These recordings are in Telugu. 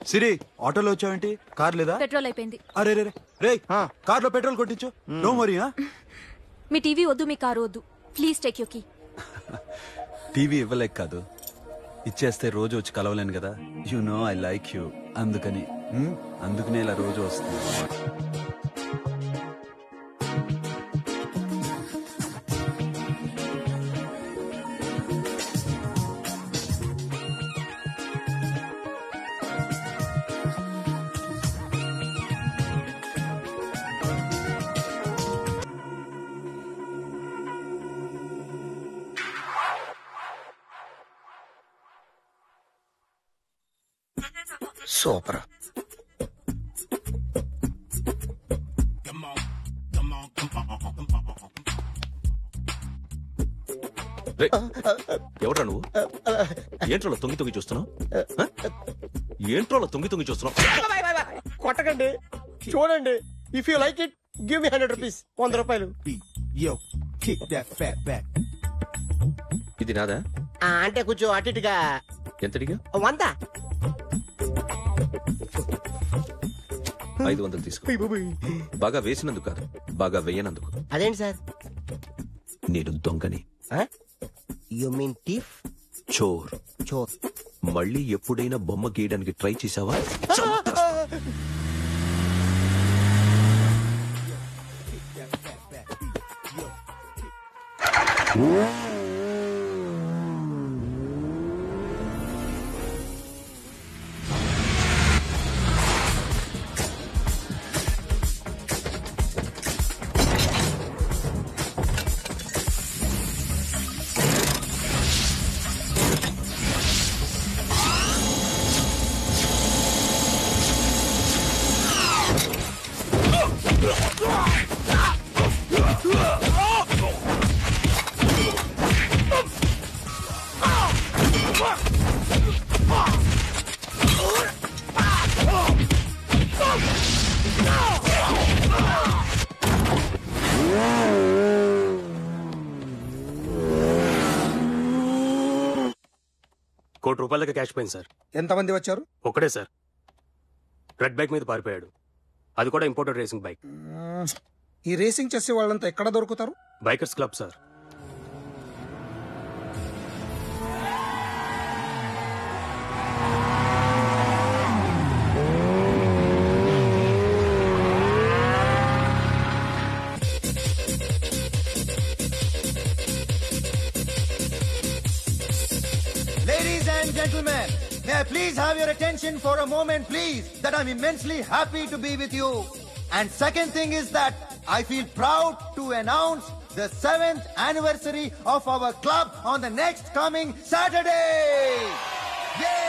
సిరి ఆటోలో వచ్చావేంటి? కార్ లేదా? పెట్రోల్ అయిపోయింది. అరే రే రే కార్ లో పెట్రోల్ కొట్టించు. Don't worry. మీ టీవీ వద్దు, మీ కారు వద్దు. Please take your key. TV ఇవ్వలేక కాదు, ఇచ్చేస్తే రోజు వచ్చి కలవలేను కదా. You know I like you. అందుకనే ఇలా రోజు వస్తుంది. సూపర్. ఎవడ్రా నువ్వు? ఏంట్రోలో తొంగి చూస్తున్నావు? ఏంట్రోలో తొంగి చూస్తున్నావు? కొట్టకండి, చూడండి. If you like it give me 100 rupees. 100 రూపాయలు. ఇది నాదా? అంటే కొంచెం అటు ఇటుగా. ఎంతడిగా? 100. 500 తీసుకో. బాగా వేసినందుకు కాదు, బాగా వెయ్యనందుకు. అదేంటి సార్? నేను దొంగని. You mean thief? చోర్. చోర్. మళ్ళీ ఎప్పుడైనా బొమ్మ గీయడానికి ట్రై చేసావా? ₹1 కోటి క్యాష్ పోయింది సార్. ఎంతమంది వచ్చారు? ఒక్కడే సార్. రెడ్ బైక్ మీద పారిపోయాడు. అది కూడా ఇంపోర్టెడ్ రేసింగ్ బైక్. ఈ రేసింగ్ చేసే వాళ్ళంతా ఎక్కడ దొరుకుతారు? Bikers club sir. Ladies and gentlemen, may I please have your attention for a moment, please, that I'm immensely happy to be with you. And second thing is that I feel proud to announce the 7th anniversary of our club on the next coming Saturday. Yay!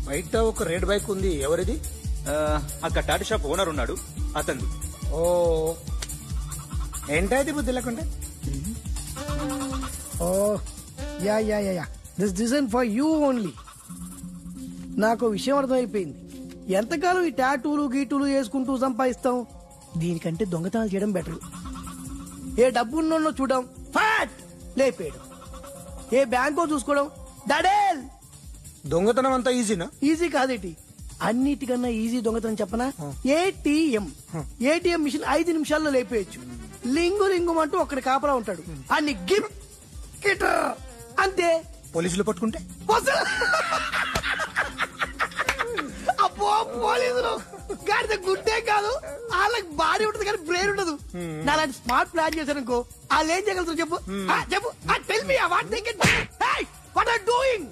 బయట ఒక రెడ్ బైక్ ఉంది, ఎవరిది? అక్కడ టాటా షాప్ ఓనర్ ఉన్నాడు, అతను. ఓ ఏంటది బుద్ధి లేకుంటే? Oh ya ya ya ya this design for you only. నాకు విషయం అర్థమైపోయింది. ఎంతకాలం ఈ టాటూలు గీటూలు వేసుకుంటూ సంపాదిస్తాం? దీనికంటే దొంగతనాలు చేయడం బెటర్. ఏ డబ్బున్నో చూడడం, ఫాట్ లేపేయడం. ఏ బ్యాంకో చూసుకోవడం, దడేల్. దొంగతనం అంతా ఈజీనా? ఈజీ కాదేటి, అన్నిటికన్నా ఈజీ దొంగతనం చెప్పనా? ఏటీఎం. ఏటీఎం మిషన్ 5 నిమిషాల్లో లేపేయచ్చు. లింగు లింగుమంటూ ఒకటి కాపలా ఉంటాడు, అన్ని గిమ్ అంతే. పోలీసులు పట్టుకుంటే అబ్బో పోలీసులు గాడిద గుడ్డే కాదు వాళ్ళకి బాడీ ఉంటుంది కానీ బ్రెయిన్ ఉండదు. నా అలాంటి స్మార్ట్ ప్లాన్ చేశాను అనుకో వాళ్ళు ఏం చేయగలుగుతారు చెప్పు. చెప్పు tell me what they can what are doing.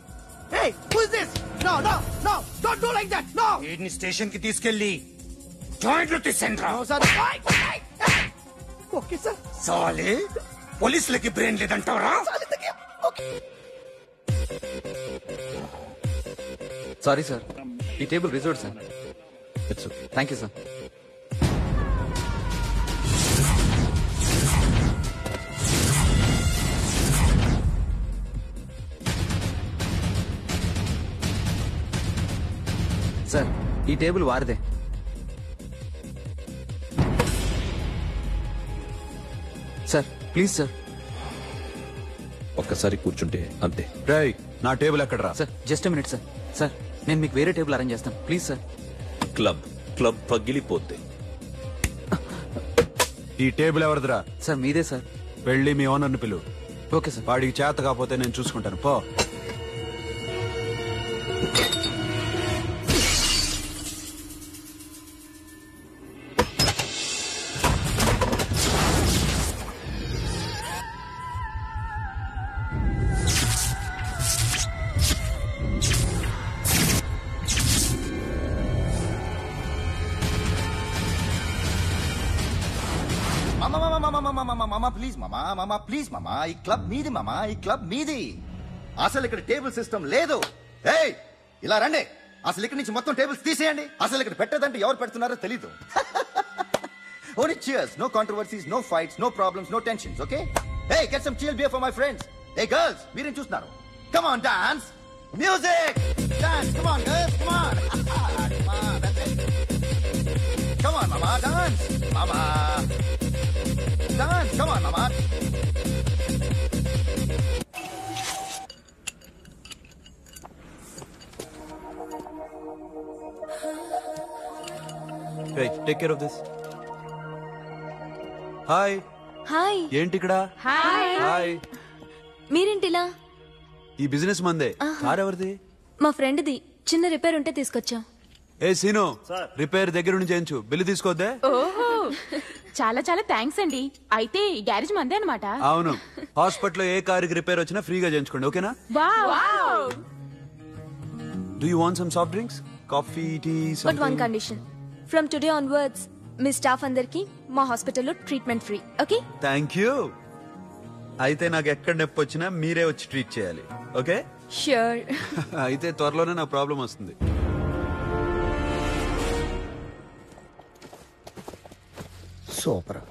Hey who is this? No no no don't do like that. No వీడిని స్టేషన్ కి తీసుకెళ్లి జాయింట్లు తీసేంద్రా. No sir. Okay sir. సాలే పోలీసులకి బ్రెయిన్ లేదంటావరా? ఓకే. సారీ సార్, ఈ table reserve sir. It's okay. Thank you sir. Sir ఈ టేబుల్ వారిదే. Sir please sir. ఒక్కసారి కూర్చుంటే అంతే. రేయ్ నా టేబుల్ ఎక్కడరా? Sir just minute sir. Sir నేను మీకు వేరే టేబుల్ అరేంజ్ చేస్తాను ప్లీజ్ సార్. క్లబ్ క్లబ్ పగిలిపోద్ది. ఈ టేబుల్ ఎవరిదిరా? సార్ మీదే సార్. వెళ్ళి మీ ఓనర్ని పిలువు. Okay sir. వాడికి చేత కాకపోతే నేను చూసుకుంటాను పో. మామా ప్లీజ్ మామా ప్లీజ్ మామా, ఈ క్లబ్ మీది మామా, ఈ క్లబ్ మీది. అసలు ఇక్కడ టేబుల్ సిస్టమ్ లేదు. ఏయ్ ఇలా రండి, అసలు ఇక్కడ నుంచి మొత్తం టేబుల్స్ తీసేయండి. అసలు ఇక్కడ పెట్టదంటే ఎవరు పెడుతున్నారో తెలీదు. Only cheers, no controversies, no fights, no problems, no tensions, okay? Hey, get some chill beer for my friends. Hey girls, మీరేం చూస్తున్నారు? Come on, dance. Music. Dance, come on girls, come on. Come on, that's it. Come on, mama, dance. Mama. Dance, come on, mama. Hey, take care of this. Hi. Hi. ఏంటి ఇక్కడ? హాయ్. మీరేంటిలా? ఈ బిజినెస్ మందే. కార్ ఎవరిది? మా ఫ్రెండ్ది. చిన్న రిపేర్ ఉంటే తీసుకొచ్చా. ఏ సీను, రిపేర్ దగ్గర నుంచి చేయించు. బిల్లు తీసుకోద్దే. ఓహో చాలా చాలా థ్యాంక్స్ అండి. అయితే ఈ గ్యారేజ్ మందే అన్నమాట. అవును, హాస్పిటల్లో ఏ కారుకి రిపేర్ వచ్చినా ఫ్రీగా చేయించుకోండి, ఓకేనా? Wow. Do you want some soft drinks, coffee, tea? But one condition. From today onwards మీ స్టాఫ్ అందరికి మా హాస్పిటల్లో treatment free, okay? Thank you. అయితే నాకు ఎక్కడ నొప్పి వచ్చినా మీరే వచ్చి ట్రీట్ చేయాలి, ఓకే? ష్యూర్. అయితే త్వరలోనే నా ప్రాబ్లం వస్తుంది. సూపర్.